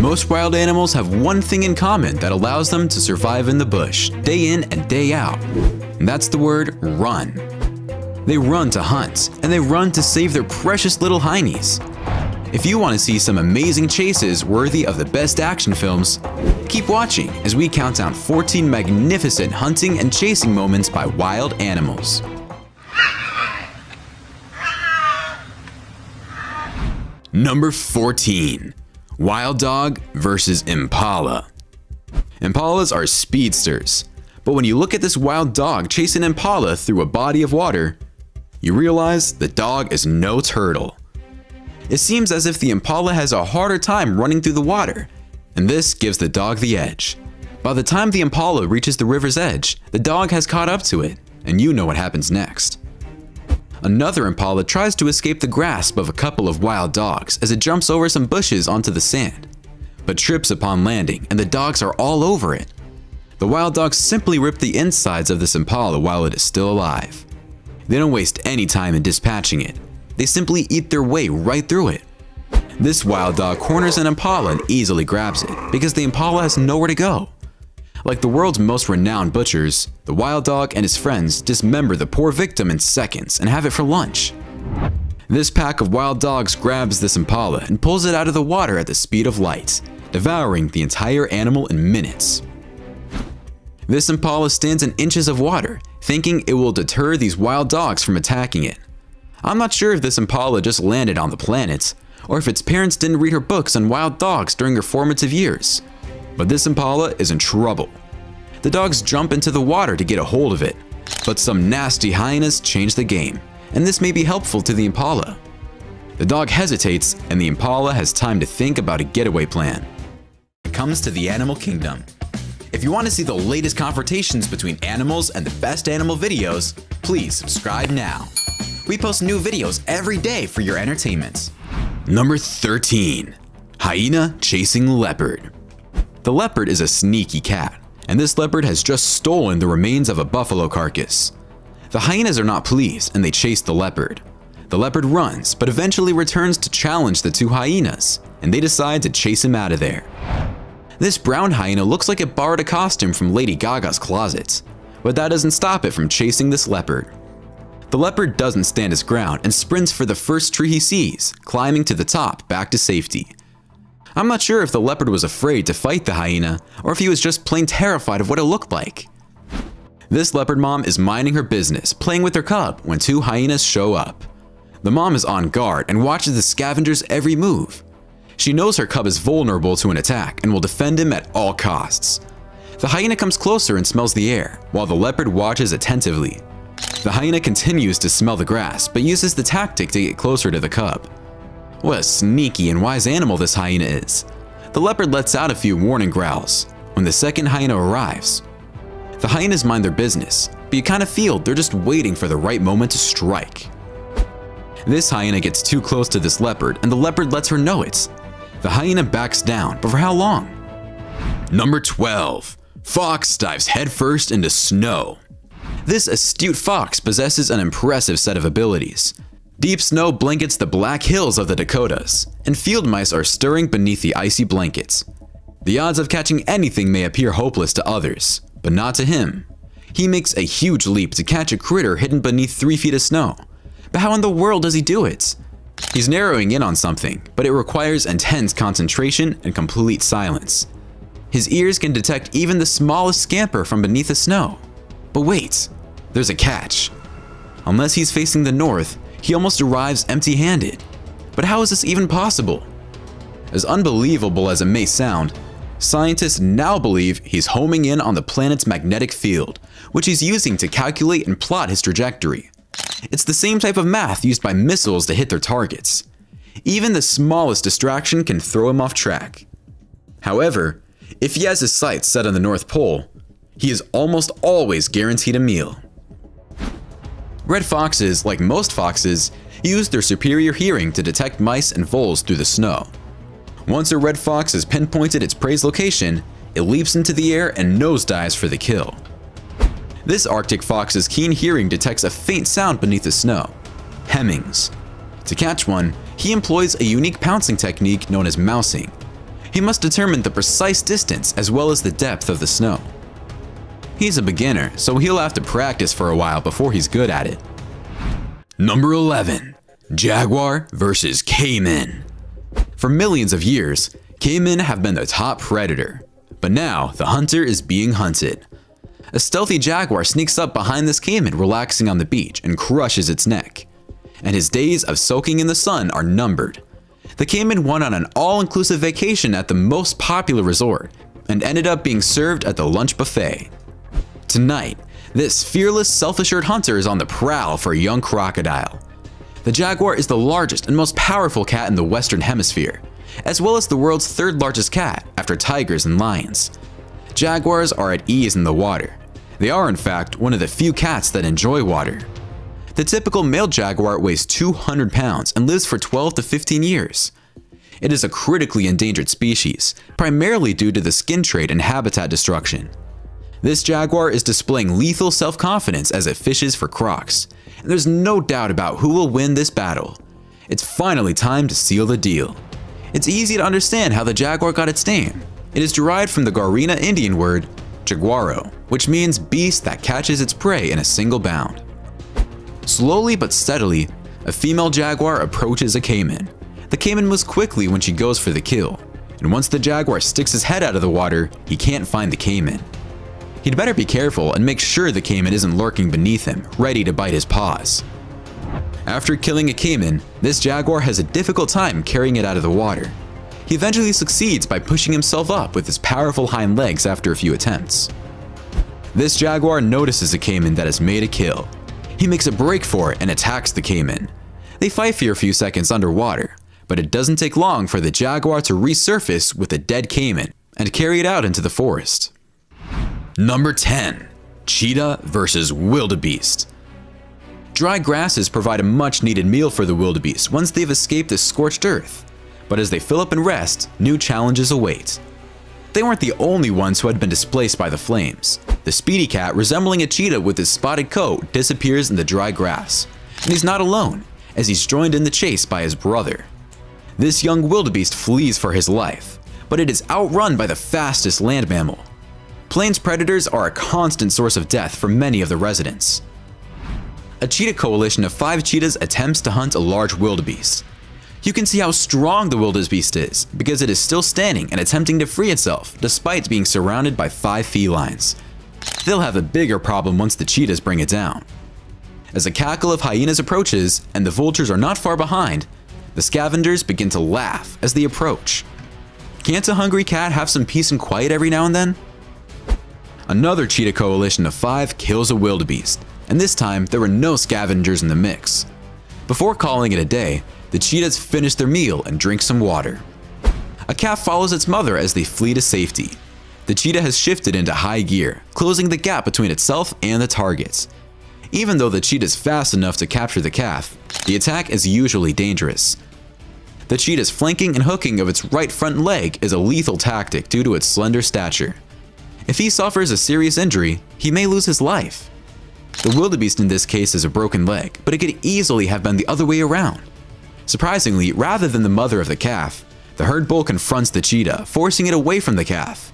Most wild animals have one thing in common that allows them to survive in the bush, day in and day out. And that's the word run. They run to hunt, and they run to save their precious little heinies. If you want to see some amazing chases worthy of the best action films, keep watching as we count down 14 magnificent hunting and chasing moments by wild animals. Number 14. Wild dog versus Impala. Impalas are speedsters, but when you look at this wild dog chase an Impala through a body of water, you realize the dog is no turtle. It seems as if the Impala has a harder time running through the water, and this gives the dog the edge. By the time the Impala reaches the river's edge, the dog has caught up to it, and you know what happens next. Another Impala tries to escape the grasp of a couple of wild dogs as it jumps over some bushes onto the sand, but trips upon landing and the dogs are all over it. The wild dogs simply rip the insides of this Impala while it is still alive. They don't waste any time in dispatching it. They simply eat their way right through it. This wild dog corners an Impala and easily grabs it because the Impala has nowhere to go. Like the world's most renowned butchers, the wild dog and his friends dismember the poor victim in seconds and have it for lunch. This pack of wild dogs grabs this Impala and pulls it out of the water at the speed of light, devouring the entire animal in minutes. This Impala stands in inches of water, thinking it will deter these wild dogs from attacking it. I'm not sure if this Impala just landed on the planet, or if its parents didn't read her books on wild dogs during her formative years. But this Impala is in trouble. The dogs jump into the water to get a hold of it, but some nasty hyenas change the game, and this may be helpful to the Impala. The dog hesitates, and the Impala has time to think about a getaway plan. It comes to the animal kingdom. If you want to see the latest confrontations between animals and the best animal videos, please subscribe now. We post new videos every day for your entertainment. Number 13. Hyena chasing leopard. The leopard is a sneaky cat, and this leopard has just stolen the remains of a buffalo carcass. The hyenas are not pleased and they chase the leopard. The leopard runs, but eventually returns to challenge the two hyenas, and they decide to chase him out of there. This brown hyena looks like it borrowed a costume from Lady Gaga's closet, but that doesn't stop it from chasing this leopard. The leopard doesn't stand his ground and sprints for the first tree he sees, climbing to the top back to safety. I'm not sure if the leopard was afraid to fight the hyena or if he was just plain terrified of what it looked like. This leopard mom is minding her business, playing with her cub when two hyenas show up. The mom is on guard and watches the scavenger's every move. She knows her cub is vulnerable to an attack and will defend him at all costs. The hyena comes closer and smells the air, while the leopard watches attentively. The hyena continues to smell the grass, but uses the tactic to get closer to the cub. What a sneaky and wise animal this hyena is. The leopard lets out a few warning growls when the second hyena arrives. The hyenas mind their business, but you kind of feel they're just waiting for the right moment to strike. This hyena gets too close to this leopard and the leopard lets her know it. The hyena backs down, but for how long? Number 12. Fox dives headfirst into snow. This astute fox possesses an impressive set of abilities. Deep snow blankets the black hills of the Dakotas, and field mice are stirring beneath the icy blankets. The odds of catching anything may appear hopeless to others, but not to him. He makes a huge leap to catch a critter hidden beneath 3 feet of snow. But how in the world does he do it? He's narrowing in on something, but it requires intense concentration and complete silence. His ears can detect even the smallest scamper from beneath the snow. But wait, there's a catch. Unless he's facing the north, he almost arrives empty-handed. But how is this even possible? As unbelievable as it may sound, scientists now believe he's homing in on the planet's magnetic field, which he's using to calculate and plot his trajectory. It's the same type of math used by missiles to hit their targets. Even the smallest distraction can throw him off track. However, if he has his sights set on the North Pole, he is almost always guaranteed a meal. Red foxes, like most foxes, use their superior hearing to detect mice and voles through the snow. Once a red fox has pinpointed its prey's location, it leaps into the air and nosedives for the kill. This Arctic fox's keen hearing detects a faint sound beneath the snow, hemmings. To catch one, he employs a unique pouncing technique known as mousing. He must determine the precise distance as well as the depth of the snow. He's a beginner, so he'll have to practice for a while before he's good at it. Number 11. Jaguar versus Cayman. For millions of years, Cayman have been the top predator, but now the hunter is being hunted. A stealthy jaguar sneaks up behind this cayman relaxing on the beach and crushes its neck, and his days of soaking in the sun are numbered. The cayman went on an all-inclusive vacation at the most popular resort and ended up being served at the lunch buffet. Tonight, this fearless, self-assured hunter is on the prowl for a young crocodile. The jaguar is the largest and most powerful cat in the Western Hemisphere, as well as the world's third largest cat after tigers and lions. Jaguars are at ease in the water. They are, in fact, one of the few cats that enjoy water. The typical male jaguar weighs 200 pounds and lives for 12 to 15 years. It is a critically endangered species, primarily due to the skin trade and habitat destruction. This jaguar is displaying lethal self-confidence as it fishes for crocs, and there's no doubt about who will win this battle. It's finally time to seal the deal. It's easy to understand how the jaguar got its name. It is derived from the Guarana Indian word jaguaro, which means beast that catches its prey in a single bound. Slowly but steadily, a female jaguar approaches a cayman. The cayman moves quickly when she goes for the kill, and once the jaguar sticks his head out of the water, he can't find the cayman. He'd better be careful and make sure the cayman isn't lurking beneath him, ready to bite his paws. After killing a cayman, this jaguar has a difficult time carrying it out of the water. He eventually succeeds by pushing himself up with his powerful hind legs after a few attempts. This jaguar notices a cayman that has made a kill. He makes a break for it and attacks the cayman. They fight for a few seconds underwater, but it doesn't take long for the jaguar to resurface with a dead cayman and carry it out into the forest. Number 10. Cheetah versus wildebeest. Dry grasses provide a much-needed meal for the wildebeest once they've escaped the scorched earth. But as they fill up and rest, new challenges await. They weren't the only ones who had been displaced by the flames. The speedy cat, resembling a cheetah with his spotted coat, disappears in the dry grass. And he's not alone, as he's joined in the chase by his brother. This young wildebeest flees for his life, but it is outrun by the fastest land mammal. Plains predators are a constant source of death for many of the residents. A cheetah coalition of 5 cheetahs attempts to hunt a large wildebeest. You can see how strong the wildebeest is because it is still standing and attempting to free itself despite being surrounded by 5 felines. They'll have a bigger problem once the cheetahs bring it down. As a cackle of hyenas approaches and the vultures are not far behind, the scavengers begin to laugh as they approach. Can't a hungry cat have some peace and quiet every now and then? Another cheetah coalition of 5 kills a wildebeest, and this time there were no scavengers in the mix. Before calling it a day, the cheetahs finish their meal and drink some water. A calf follows its mother as they flee to safety. The cheetah has shifted into high gear, closing the gap between itself and the targets. Even though the cheetah is fast enough to capture the calf, the attack is usually dangerous. The cheetah's flanking and hooking of its right front leg is a lethal tactic due to its slender stature. If he suffers a serious injury, he may lose his life. The wildebeest in this case is a broken leg, but it could easily have been the other way around. Surprisingly, rather than the mother of the calf, the herd bull confronts the cheetah, forcing it away from the calf.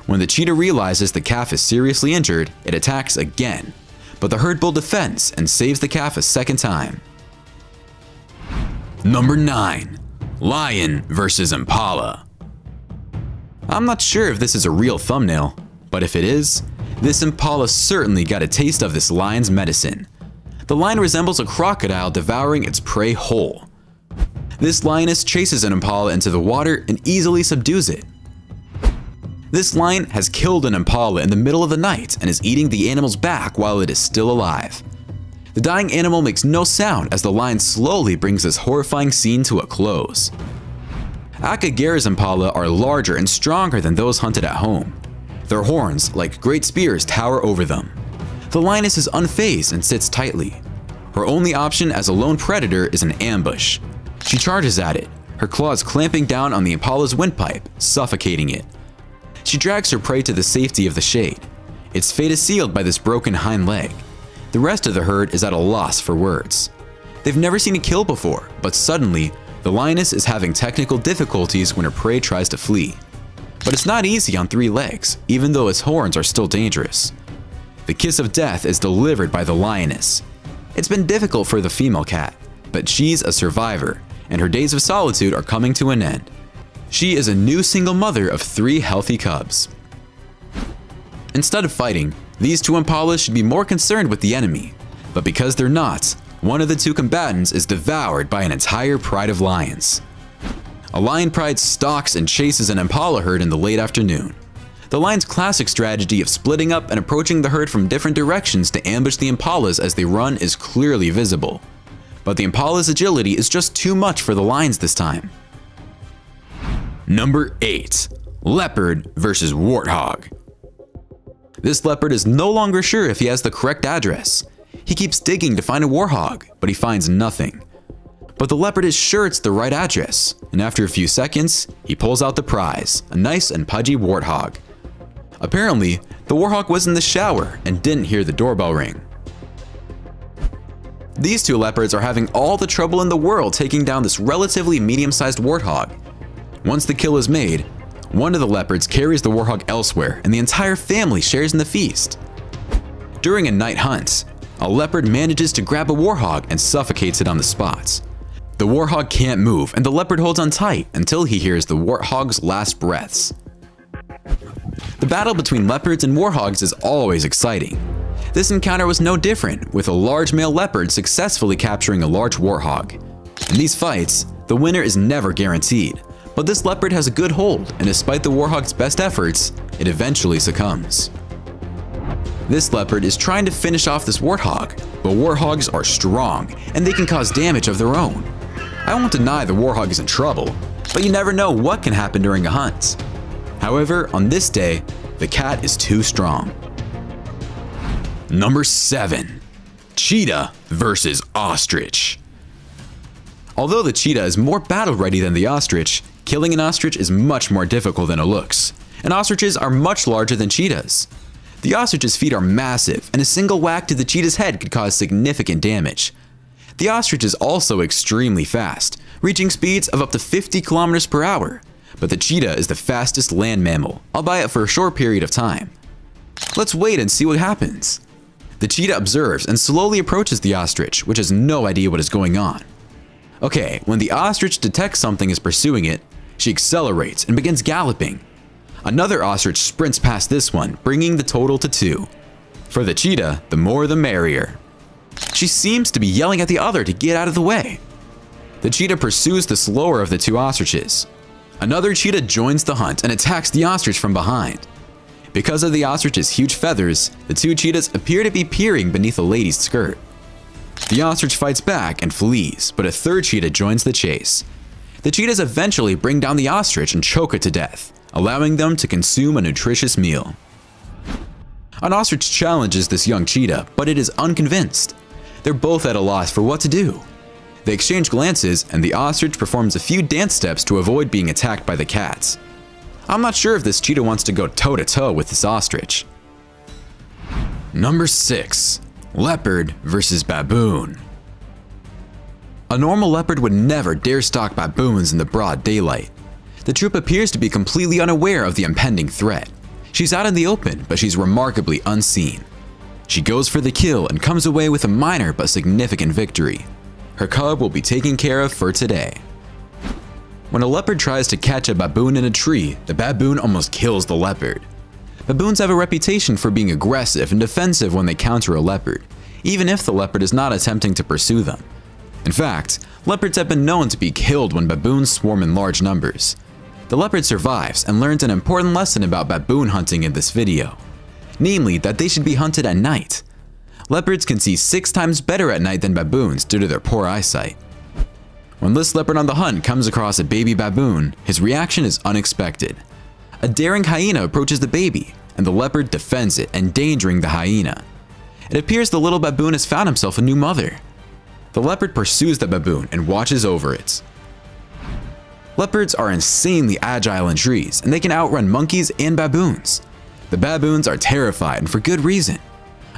When the cheetah realizes the calf is seriously injured, it attacks again, but the herd bull defends and saves the calf a second time. Number 9. Lion versus Impala. I'm not sure if this is a real thumbnail, but if it is, this Impala certainly got a taste of this lion's medicine. The lion resembles a crocodile devouring its prey whole. This lioness chases an Impala into the water and easily subdues it. This lion has killed an Impala in the middle of the night and is eating the animal's back while it is still alive. The dying animal makes no sound as the lion slowly brings this horrifying scene to a close. Akagera's Impala are larger and stronger than those hunted at home. Their horns, like great spears, tower over them. The lioness is unfazed and sits tightly. Her only option as a lone predator is an ambush. She charges at it, her claws clamping down on the Impala's windpipe, suffocating it. She drags her prey to the safety of the shade. Its fate is sealed by this broken hind leg. The rest of the herd is at a loss for words. They've never seen a kill before, but suddenly, The lioness is having technical difficulties when her prey tries to flee. But it's not easy on 3 legs, even though its horns are still dangerous. The kiss of death is delivered by the lioness. It's been difficult for the female cat, but she's a survivor, and her days of solitude are coming to an end. She is a new single mother of 3 healthy cubs. Instead of fighting, these 2 impalas should be more concerned with the enemy, but because they're not, one of the 2 combatants is devoured by an entire pride of lions. A lion pride stalks and chases an impala herd in the late afternoon. The lion's classic strategy of splitting up and approaching the herd from different directions to ambush the impalas as they run is clearly visible. But the impala's agility is just too much for the lions this time. Number 8. Leopard versus warthog. This leopard is no longer sure if he has the correct address. He keeps digging to find a warthog, but he finds nothing. But the leopard is sure it's the right address, and after a few seconds, he pulls out the prize, a nice and pudgy warthog. Apparently, the warthog was in the shower and didn't hear the doorbell ring. These 2 leopards are having all the trouble in the world taking down this relatively medium-sized warthog. Once the kill is made, one of the leopards carries the warthog elsewhere and the entire family shares in the feast. During a night hunt, a leopard manages to grab a warthog and suffocates it on the spot. The warthog can't move and the leopard holds on tight until he hears the warthog's last breaths. The battle between leopards and warthogs is always exciting. This encounter was no different, with a large male leopard successfully capturing a large warthog. In these fights, the winner is never guaranteed, but this leopard has a good hold, and despite the warthog's best efforts, it eventually succumbs. This leopard is trying to finish off this warthog, but warthogs are strong, and they can cause damage of their own. I won't deny the warthog is in trouble, but you never know what can happen during a hunt. However, on this day, the cat is too strong. Number 7. Cheetah versus ostrich. Although the cheetah is more battle ready than the ostrich, killing an ostrich is much more difficult than it looks, and ostriches are much larger than cheetahs. The ostrich's feet are massive, and a single whack to the cheetah's head could cause significant damage. The ostrich is also extremely fast, reaching speeds of up to 50 kilometers per hour, but the cheetah is the fastest land mammal, albeit for a short period of time. Let's wait and see what happens. The cheetah observes and slowly approaches the ostrich, which has no idea what is going on. Okay, when the ostrich detects something is pursuing it, she accelerates and begins galloping. Another ostrich sprints past this one, bringing the total to 2. For the cheetah, the more the merrier. She seems to be yelling at the other to get out of the way. The cheetah pursues the slower of the 2 ostriches. Another cheetah joins the hunt and attacks the ostrich from behind. Because of the ostrich's huge feathers, the 2 cheetahs appear to be peering beneath a lady's skirt. The ostrich fights back and flees, but a 3rd cheetah joins the chase. The cheetahs eventually bring down the ostrich and choke it to death, allowing them to consume a nutritious meal. An ostrich challenges this young cheetah, but it is unconvinced. They're both at a loss for what to do. They exchange glances, and the ostrich performs a few dance steps to avoid being attacked by the cats. I'm not sure if this cheetah wants to go toe-to-toe with this ostrich. Number 6. Leopard versus baboon. A normal leopard would never dare stalk baboons in the broad daylight. The troop appears to be completely unaware of the impending threat. She's out in the open, but she's remarkably unseen. She goes for the kill and comes away with a minor but significant victory. Her cub will be taken care of for today. When a leopard tries to catch a baboon in a tree, the baboon almost kills the leopard. Baboons have a reputation for being aggressive and defensive when they counter a leopard, even if the leopard is not attempting to pursue them. In fact, leopards have been known to be killed when baboons swarm in large numbers. The leopard survives and learns an important lesson about baboon hunting in this video, namely that they should be hunted at night. Leopards can see 6 times better at night than baboons due to their poor eyesight. When this leopard on the hunt comes across a baby baboon, his reaction is unexpected. A daring hyena approaches the baby, and the leopard defends it, endangering the hyena. It appears the little baboon has found himself a new mother. The leopard pursues the baboon and watches over it. Leopards are insanely agile in trees, and they can outrun monkeys and baboons. The baboons are terrified, and for good reason.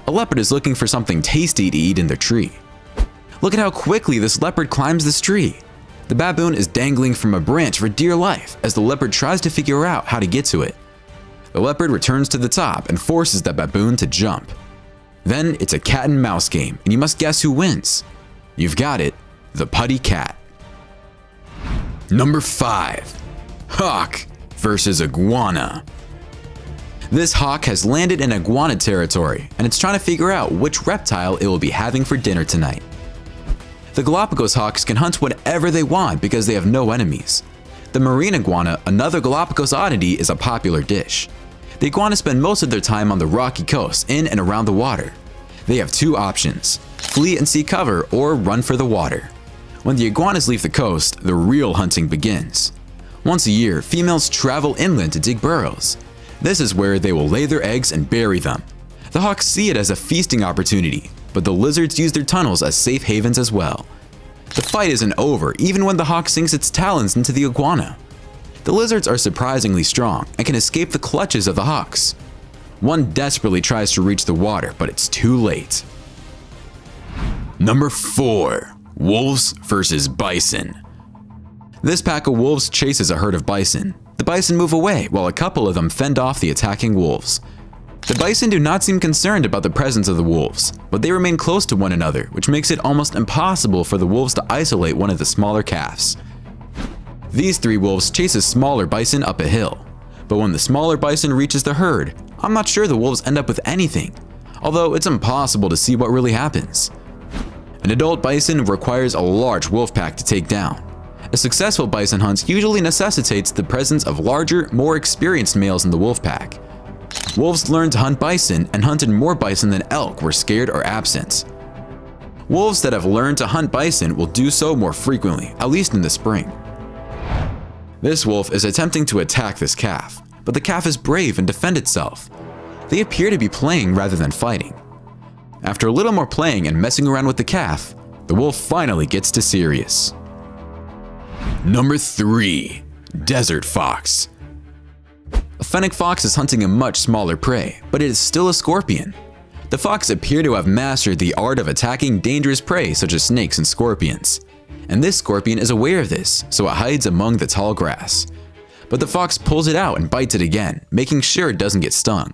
A leopard is looking for something tasty to eat in their tree. Look at how quickly this leopard climbs this tree. The baboon is dangling from a branch for dear life as the leopard tries to figure out how to get to it. The leopard returns to the top and forces the baboon to jump. Then it's a cat and mouse game, and you must guess who wins. You've got it, the putty cat. Number 5. Hawk versus iguana. This hawk has landed in iguana territory, and it's trying to figure out which reptile it will be having for dinner tonight. The Galapagos hawks can hunt whatever they want because they have no enemies. The marine iguana, another Galapagos oddity, is a popular dish. The iguanas spend most of their time on the rocky coast in and around the water. They have two options: flee and seek cover or run for the water. When the iguanas leave the coast, the real hunting begins. Once a year, females travel inland to dig burrows. This is where they will lay their eggs and bury them. The hawks see it as a feasting opportunity, but the lizards use their tunnels as safe havens as well. The fight isn't over even when the hawk sinks its talons into the iguana. The lizards are surprisingly strong and can escape the clutches of the hawks. One desperately tries to reach the water, but it's too late. Number 4. Wolves versus bison. This pack of wolves chases a herd of bison. The bison move away while a couple of them fend off the attacking wolves. The bison do not seem concerned about the presence of the wolves, but they remain close to one another, which makes it almost impossible for the wolves to isolate one of the smaller calves. These 3 wolves chase a smaller bison up a hill, but when the smaller bison reaches the herd, I'm not sure the wolves end up with anything, although it's impossible to see what really happens. An adult bison requires a large wolf pack to take down. A successful bison hunt usually necessitates the presence of larger, more experienced males in the wolf pack. Wolves learned to hunt bison and hunted more bison than elk were scared or absent. Wolves that have learned to hunt bison will do so more frequently, at least in the spring. This wolf is attempting to attack this calf, but the calf is brave and defends itself. They appear to be playing rather than fighting. After a little more playing and messing around with the calf, the wolf finally gets to serious. Number 3. Desert fox. A fennec fox is hunting a much smaller prey, but it is still a scorpion. The fox appear to have mastered the art of attacking dangerous prey such as snakes and scorpions. And this scorpion is aware of this, so it hides among the tall grass. But the fox pulls it out and bites it again, making sure it doesn't get stung.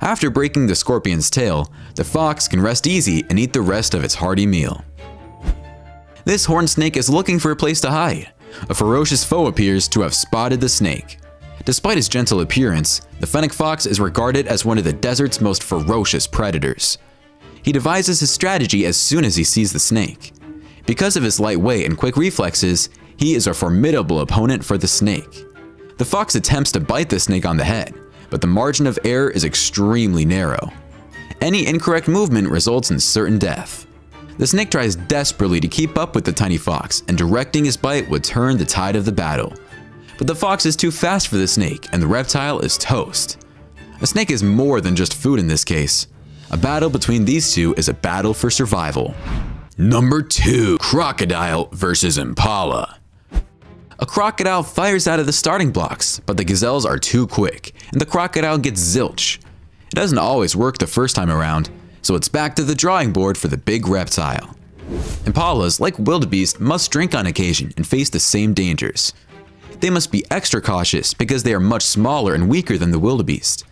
After breaking the scorpion's tail, the fox can rest easy and eat the rest of its hearty meal. This horned snake is looking for a place to hide. A ferocious foe appears to have spotted the snake. Despite his gentle appearance, the fennec fox is regarded as one of the desert's most ferocious predators. He devises his strategy as soon as he sees the snake. Because of his light weight and quick reflexes, he is a formidable opponent for the snake. The fox attempts to bite the snake on the head, but the margin of error is extremely narrow. Any incorrect movement results in certain death. The snake tries desperately to keep up with the tiny fox, and directing his bite would turn the tide of the battle. But the fox is too fast for the snake, and the reptile is toast. A snake is more than just food in this case. A battle between these two is a battle for survival. Number 2. Crocodile versus Impala. A crocodile fires out of the starting blocks, but the gazelles are too quick, and the crocodile gets zilch. It doesn't always work the first time around, so it's back to the drawing board for the big reptile. Impalas, like wildebeest, must drink on occasion and face the same dangers. They must be extra cautious because they are much smaller and weaker than the wildebeest.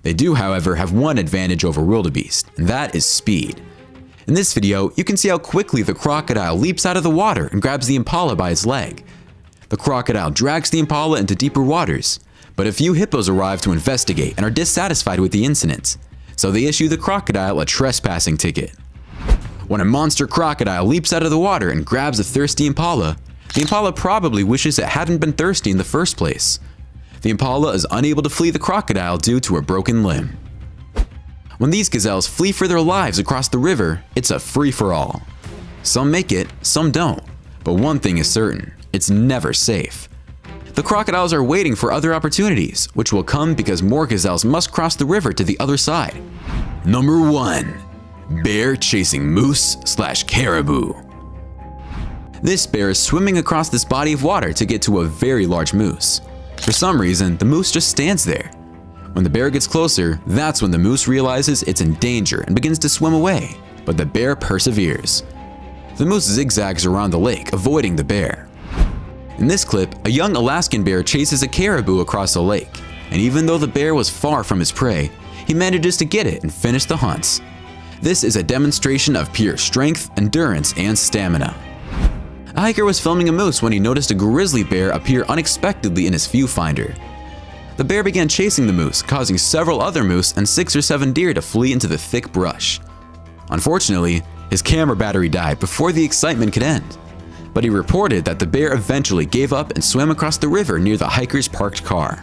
They do, however, have one advantage over wildebeest, and that is speed. In this video, you can see how quickly the crocodile leaps out of the water and grabs the impala by its leg. The crocodile drags the impala into deeper waters, but a few hippos arrive to investigate and are dissatisfied with the incident, so they issue the crocodile a trespassing ticket. When a monster crocodile leaps out of the water and grabs a thirsty impala, the impala probably wishes it hadn't been thirsty in the first place. The impala is unable to flee the crocodile due to a broken limb. When these gazelles flee for their lives across the river, it's a free-for-all. Some make it, some don't, but one thing is certain, it's never safe. The crocodiles are waiting for other opportunities, which will come because more gazelles must cross the river to the other side. Number 1. Bear chasing moose/caribou. This bear is swimming across this body of water to get to a very large moose. For some reason, the moose just stands there. When the bear gets closer, that's when the moose realizes it's in danger and begins to swim away, but the bear perseveres. The moose zigzags around the lake, avoiding the bear. In this clip, a young Alaskan bear chases a caribou across a lake, and even though the bear was far from his prey, he manages to get it and finish the hunt. This is a demonstration of pure strength, endurance, and stamina. A hiker was filming a moose when he noticed a grizzly bear appear unexpectedly in his viewfinder. The bear began chasing the moose, causing several other moose and 6 or 7 deer to flee into the thick brush. Unfortunately, his camera battery died before the excitement could end, but he reported that the bear eventually gave up and swam across the river near the hiker's parked car.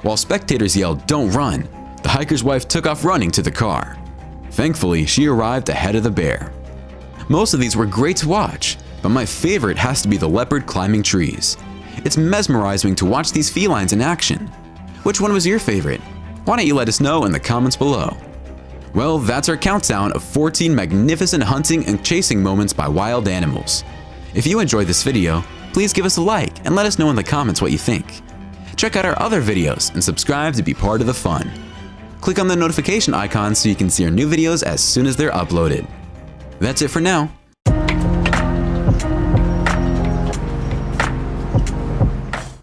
While spectators yelled, "Don't run," the hiker's wife took off running to the car. Thankfully, she arrived ahead of the bear. Most of these were great to watch, but my favorite has to be the leopard climbing trees. It's mesmerizing to watch these felines in action. Which one was your favorite? Why don't you let us know in the comments below? Well, that's our countdown of 14 magnificent hunting and chasing moments by wild animals. If you enjoyed this video, please give us a like and let us know in the comments what you think. Check out our other videos and subscribe to be part of the fun. Click on the notification icon so you can see our new videos as soon as they're uploaded. That's it for now.